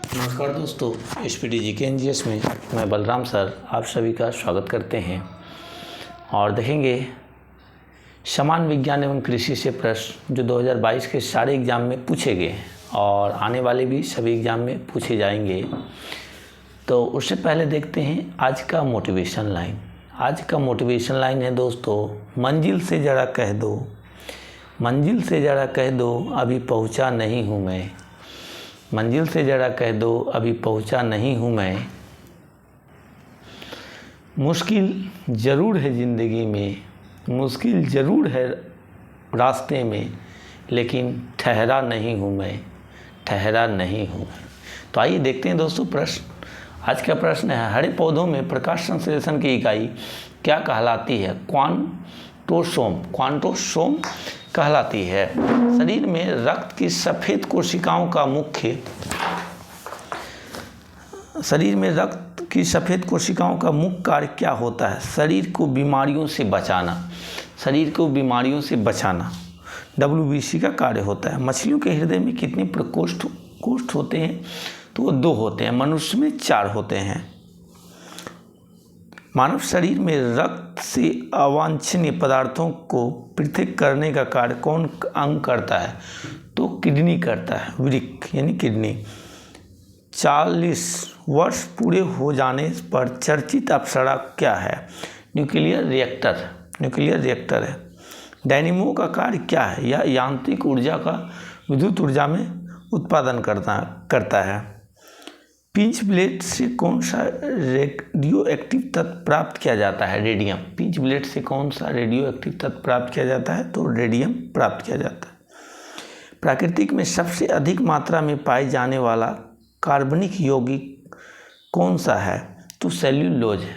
नमस्कार दोस्तों, एसपीटी के एनजीएस में मैं बलराम सर आप सभी का स्वागत करते हैं और देखेंगे समान विज्ञान एवं कृषि से प्रश्न जो 2022 के सारे एग्ज़ाम में पूछे गए और आने वाले भी सभी एग्ज़ाम में पूछे जाएंगे। तो उससे पहले देखते हैं आज का मोटिवेशन लाइन। आज का मोटिवेशन लाइन है दोस्तों, मंजिल से ज़रा कह दो, मंजिल से ज़रा कह दो अभी पहुंचा नहीं हूँ मैं, मंजिल से ज़रा कह दो अभी पहुंचा नहीं हूँ मैं। मुश्किल ज़रूर है ज़िंदगी में, मुश्किल ज़रूर है रास्ते में, लेकिन ठहरा नहीं हूँ मैं, ठहरा नहीं हूँ मैं। तो आइए देखते हैं दोस्तों प्रश्न। आज का प्रश्न है, हरे पौधों में प्रकाश संश्लेषण की इकाई क्या कहलाती है? क्वांटोसोम, क्वांटोसोम कहलाती है। शरीर में रक्त की सफ़ेद कोशिकाओं का मुख्य, शरीर में रक्त की सफ़ेद कोशिकाओं का मुख्य कार्य क्या होता है? शरीर को बीमारियों से बचाना, शरीर को बीमारियों से बचाना WBC का कार्य होता है। मछलियों के हृदय में कितने प्रकोष्ठ होते हैं? तो वो 2 होते हैं, मनुष्य में 4 होते हैं। मानव शरीर में रक्त से अवांछनीय पदार्थों को पृथक करने का कार्य कौन अंग करता है? तो किडनी करता है, वृक्क यानी किडनी। 40 वर्ष पूरे हो जाने पर चर्चित अप्सरा क्या है? न्यूक्लियर रिएक्टर, न्यूक्लियर रिएक्टर है। डायनेमो का कार्य क्या है? यह यांत्रिक ऊर्जा का विद्युत ऊर्जा में उत्पादन करता है। पिंच ब्लेड से कौन सा रेडियो एक्टिव तत्व प्राप्त किया जाता है? रेडियम। पिंच ब्लेड से कौन सा रेडियो एक्टिव तत्व प्राप्त किया जाता है? तो रेडियम प्राप्त किया जाता है। प्राकृतिक में सबसे अधिक मात्रा में पाए जाने वाला कार्बनिक यौगिक कौन सा है? तो सेल्यूलोज है।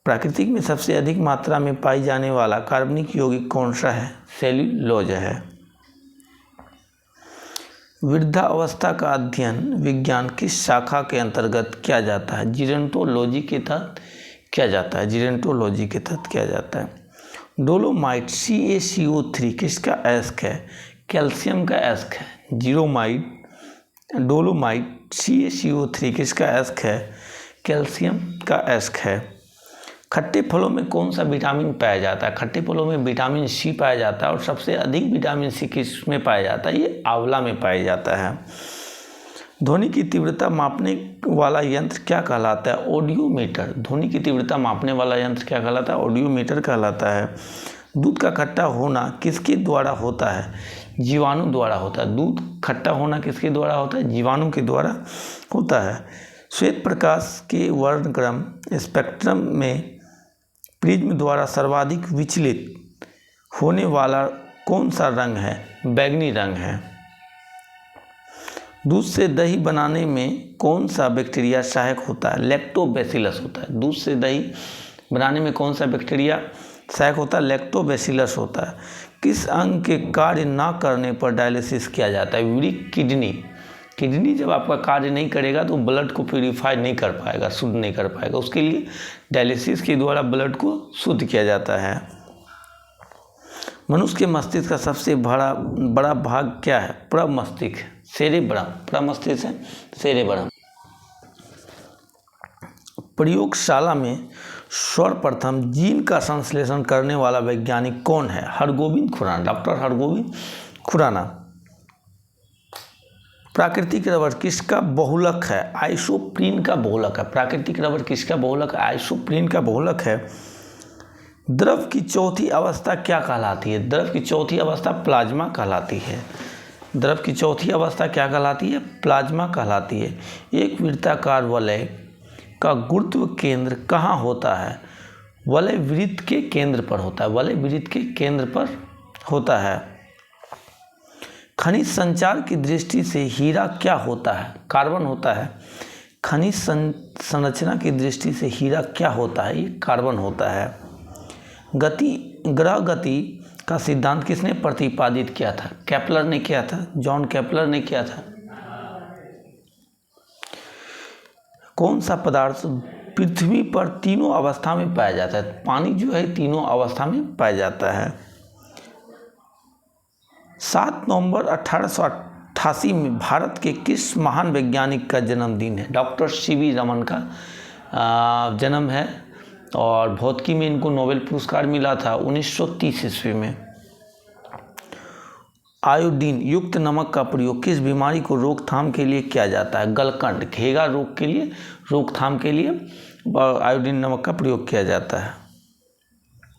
प्राकृतिक में सबसे अधिक मात्रा में पाई जाने वाला कार्बनिक यौगिक कौन सा है? सेल्यूलोज है। वृद्धावस्था का अध्ययन विज्ञान किस शाखा के अंतर्गत किया जाता है? जीरेंटोलॉजी के तहत किया जाता है, जीरेंटोलॉजी के तहत किया जाता है। डोलोमाइट CaCO3 किसका अयस्क है? कैल्शियम का अयस्क है। डोलोमाइट CaCO3 किसका अयस्क है? कैल्शियम का अयस्क है। खट्टे फलों में कौन सा विटामिन पाया जाता है? खट्टे फलों में विटामिन C पाया जाता है और सबसे अधिक विटामिन C किस में पाया जाता है? ये आंवला में पाया जाता है। ध्वनि की तीव्रता मापने वाला यंत्र क्या कहलाता है? ऑडियोमीटर। ध्वनि की तीव्रता मापने वाला यंत्र क्या कहलाता है? ऑडियोमीटर कहलाता है। दूध का खट्टा होना किसके द्वारा होता है? जीवाणु द्वारा होता है। दूध खट्टा होना किसके द्वारा होता है? जीवाणु के द्वारा होता है। श्वेत प्रकाश के वर्णक्रम स्पेक्ट्रम में प्रिज्म द्वारा सर्वाधिक विचलित होने वाला कौन सा रंग है? बैंगनी रंग है। दूध से दही बनाने में कौन सा बैक्टीरिया सहायक होता है? लैक्टोबैसिलस होता है। दूध से दही बनाने में कौन सा बैक्टीरिया सहायक होता है? लैक्टोबैसिलस होता है। किस अंग के कार्य ना करने पर डायलिसिस किया जाता है? वृक्क, किडनी। किडनी जब आपका कार्य नहीं करेगा तो ब्लड को प्यूरिफाई नहीं कर पाएगा, शुद्ध नहीं कर पाएगा। उसके लिए डायलिसिस के द्वारा ब्लड को शुद्ध किया जाता है। मनुष्य के मस्तिष्क का सबसे बड़ा भाग क्या है? प्रमस्तिष्क, सेरेब्रम। प्रमस्तिष्क है सेरेब्रम। प्रयोगशाला में सर्वप्रथम जीन का संश्लेषण करने वाला वैज्ञानिक कौन है? हरगोविंद खुराना, डॉक्टर हरगोविंद खुराना। प्राकृतिक रबर किसका बहुलक है? आइसोप्रीन का बहुलक है। प्राकृतिक रबर किसका बहुलक है? आइसोप्रीन का बहुलक है। द्रव की चौथी अवस्था क्या कहलाती है? द्रव की चौथी अवस्था प्लाज्मा कहलाती है। द्रव की चौथी अवस्था क्या कहलाती है? प्लाज्मा कहलाती है। एक वृत्ताकार वलय का गुरुत्व केंद्र कहाँ होता है? वलय वृत्त के केंद्र पर होता है। वलय वृत्त के केंद्र पर होता है। खनिज संचार की दृष्टि से हीरा क्या होता है? कार्बन होता है। खनिज संरचना की दृष्टि से हीरा क्या होता है? ये कार्बन होता है। ग्रह गति का सिद्धांत किसने प्रतिपादित किया था? केपलर ने किया था, जॉन केपलर ने किया था। कौन सा पदार्थ पृथ्वी पर तीनों अवस्था में पाया जाता है? पानी जो है तीनों अवस्था में पाया जाता है। 7 नवंबर 1858 1988 में भारत के किस महान वैज्ञानिक का जन्मदिन है? डॉक्टर सीवी रमन का जन्म है और भौतिकी में इनको नोबेल पुरस्कार मिला था 1930 ईस्वी में। आयोडीन युक्त नमक का प्रयोग किस बीमारी को रोकथाम के लिए किया जाता है? गलकंड, घेगा रोग के लिए रोकथाम के लिए आयोडीन नमक का प्रयोग किया जाता है।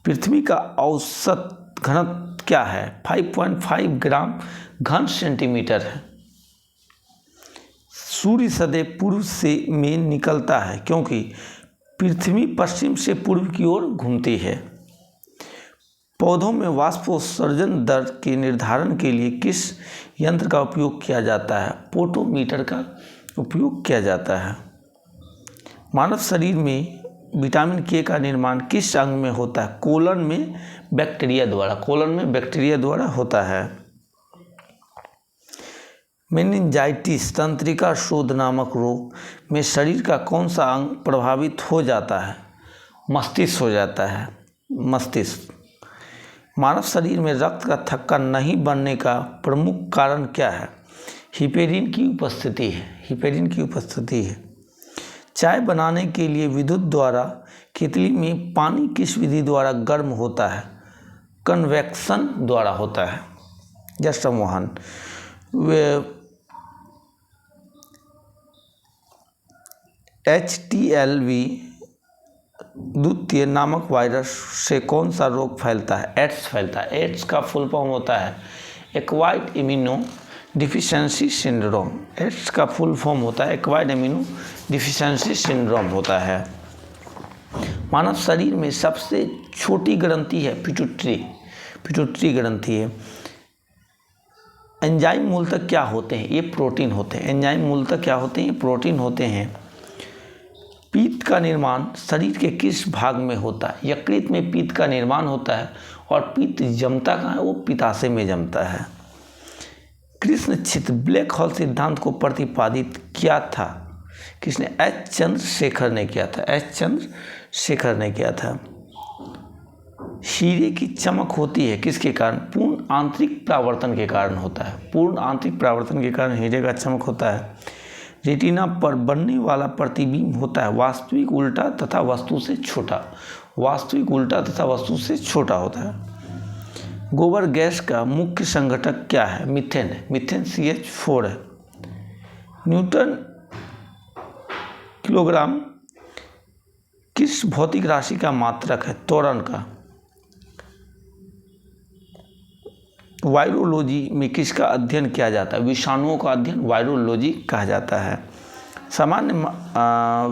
पृथ्वी का औसत घनत्व क्या है? 5.5 ग्राम घन सेंटीमीटर है। सूर्य सदैव पूर्व से में निकलता है क्योंकि पृथ्वी पश्चिम से पूर्व की ओर घूमती है। पौधों में वाष्पोत्सर्जन दर के निर्धारण के लिए किस यंत्र का उपयोग किया जाता है? पोटोमीटर का उपयोग किया जाता है। मानव शरीर में विटामिन के का निर्माण किस अंग में होता है? कोलन में बैक्टीरिया द्वारा होता है। मेनिंजाइटिस तंत्रिका शोथ नामक रोग में शरीर का कौन सा अंग प्रभावित हो जाता है? मस्तिष्क हो जाता है। मस्तिष्क। मानव शरीर में रक्त का थक्का नहीं बनने का प्रमुख कारण क्या है? हिपेरिन की उपस्थिति है। चाय बनाने के लिए विद्युत द्वारा केतली में पानी किस विधि द्वारा गर्म होता है? कन्वेक्शन द्वारा होता है। जस्ट मोहन HTLV द्वितीय नामक वायरस से कौन सा रोग फैलता है? एड्स फैलता है। एड्स का फुल फॉर्म होता है acquired immunodeficiency syndrome. AIDS का फुल फॉर्म होता है एक्वायर्ड इम्यूनो डिफिशियंसी सिंड्रोम होता है। मानव शरीर में सबसे छोटी ग्रंथि है पिट्यूटरी ग्रंथि है। एंजाइम मूलतः क्या होते हैं? ये प्रोटीन होते हैं। एंजाइम मूलतः क्या होते हैं? ये प्रोटीन होते हैं। पित्त का निर्माण शरीर के किस भाग में होता है? यकृत में पित्त का निर्माण होता है और पित्त जमता कहाँ है? वो पित्ताशय में जमता है। कृष्ण छिद्र ब्लैक होल सिद्धांत को प्रतिपादित किया था किसने? एच चंद्रशेखर ने किया था। हीरे की चमक होती है किसके कारण? पूर्ण आंतरिक परावर्तन के कारण होता है। पूर्ण आंतरिक परावर्तन के कारण हीरे का चमक होता है। रेटिना पर बनने वाला प्रतिबिंब होता है वास्तविक, उल्टा तथा वस्तु से छोटा होता है। गोबर गैस का मुख्य संघटक क्या है? मीथेन CH4 है। न्यूटन किलोग्राम किस भौतिक राशि का मात्रक है? त्वरण का। वायरोलॉजी में किसका अध्ययन किया जाता है? विषाणुओं का अध्ययन वायरोलॉजी कहा जाता है। सामान्य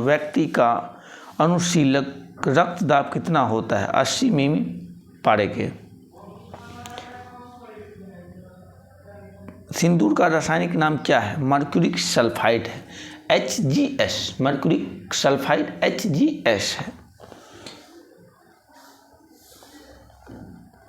व्यक्ति का अनुशीलक रक्तदाब कितना होता है? 80 मिमी पारे के। सिंदूर का रासायनिक नाम क्या है? मर्क्यूरिक सल्फाइड है, HGS। मर्क्यूरिक सल्फाइड HGS है।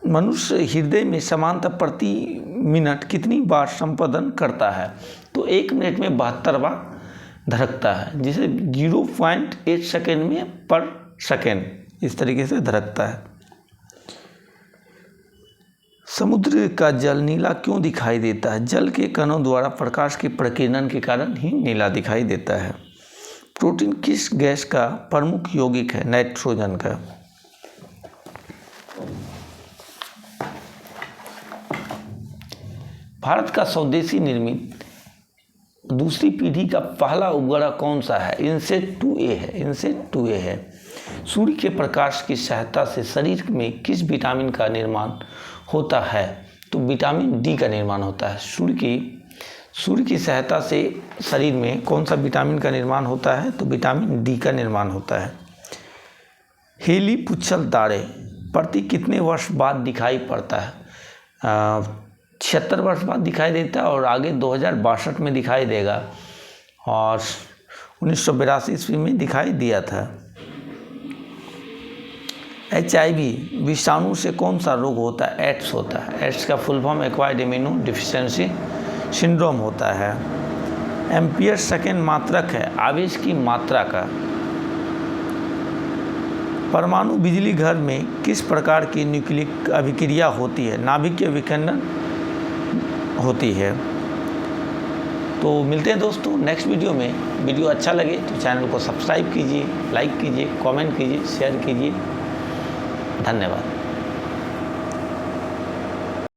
मनुष्य हृदय में समानता प्रति मिनट कितनी बार संपादन करता है? तो 1 मिनट में 72 बार धड़कता है, जिसे 0.8 सेकेंड में पर सेकेंड इस तरीके से धड़कता है। समुद्र का जल नीला क्यों दिखाई देता है? जल के कणों द्वारा प्रकाश के प्रकीर्णन के कारण ही नीला दिखाई देता है। प्रोटीन किस गैस का प्रमुख यौगिक है? नाइट्रोजन का। भारत का स्वदेशी निर्मित दूसरी पीढ़ी का पहला उपग्रह कौन सा है? इनसेट 2A है। सूर्य के प्रकाश की सहायता से शरीर में किस विटामिन का निर्माण होता है? तो विटामिन डी का निर्माण होता है। सूर्य की सहायता से शरीर में कौन सा विटामिन का निर्माण होता है? तो विटामिन डी का निर्माण होता है। हेली पुच्छल तारे प्रति कितने वर्ष बाद दिखाई पड़ता है? 76 वर्ष बाद दिखाई देता है और आगे 2062 में दिखाई देगा और 1982 ईस्वी में दिखाई दिया था। HIV विषाणु से कौन सा रोग होता है? एड्स होता है। एड्स का full form acquired immunodeficiency syndrome होता है। एम्पियर सेकेंड मात्रक है आवेश की मात्रा का। परमाणु बिजली घर में किस प्रकार की न्यूक्लिक अभिक्रिया होती है? नाभिकीय विखंडन होती है। तो मिलते हैं दोस्तों नेक्स्ट वीडियो में। वीडियो अच्छा लगे तो चैनल को सब्सक्राइब कीजिए, लाइक कीजिए, कमेंट कीजिए, शेयर कीजिए। धन्यवाद।